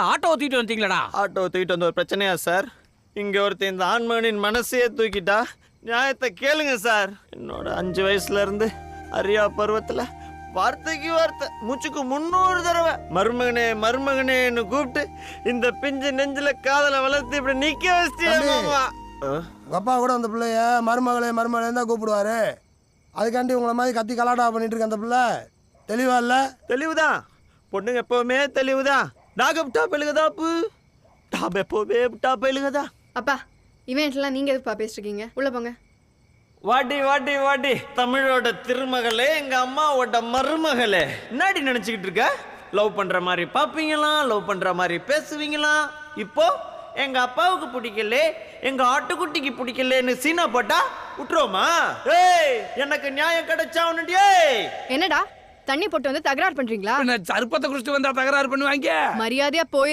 Auto தூக்கிட்டு வந்தீங்களடா? Auto தூக்கிட்டு வந்த ஒரு பிரச்சனையா சார்? இங்க ஒருத்தன் இந்த ஆண்மகனின் மனசையே தூக்கிட்டா நியாயத்தை கேளுங்க சார். என்னோட 5 வயசுல இருந்து அறியா பருவத்துல வார்த்தைக்கு வார்த்தை மூச்சுக்கு 300 தடவை மருமகனே மருமகனேன்னு கூப்பிட்டு இந்த பிஞ்சு நெஞ்சில காதலை வளர்த்து இப்படி நிக்க வச்சிட்டியே மாமா. உங்கள் அப்பா கூட அந்த பிள்ளைய மருமகளே மருமகளேன்னு தான் கூப்பிடுவாரு. அதுக்காண்டி உங்களை மாதிரி கத்தி கலாட்டா பண்ணிட்டு இருக்க அந்த பிள்ளை தெளிவா இல்லை? தெளிவுதான், பொண்ணுங்க எப்பவுமே தெளிவுதான். நாகம் டாப் எழுகதாப்பு டாப் எப்போவே டாப் எழுகதா. அப்பா இவன்ட்லாம் நீங்க எதுப்பா பேசிட்டு இருக்கீங்க? உள்ள போங்க. வாடி வாடி வாடி தமிழோட திருமகளே, எங்க அம்மாவோட மருமகளே. என்னடி நினைச்சுக்கிட்டு இருக்க? லவ் பண்ற மாதிரி பாப்பீங்களா, லவ் பண்ற மாதிரி பேசுவீங்களா? இப்போ எங்க அப்பாவுக்கு பிடிக்கல, எங்க ஆட்டுக்குட்டிக்கு பிடிக்கலன்னு சீனா போட்டா விட்டுருவோமா? ஏய், எனக்கு நியாயம் கிடைச்சா உன்னுடைய என்னடா தண்ணி போட்டு வந்து தகராறு பண்றீங்களா? சருப்பத்தை குடிச்சிட்டு வந்தா தகராறு பண்ணுவாங்க. மரியாதையா போய்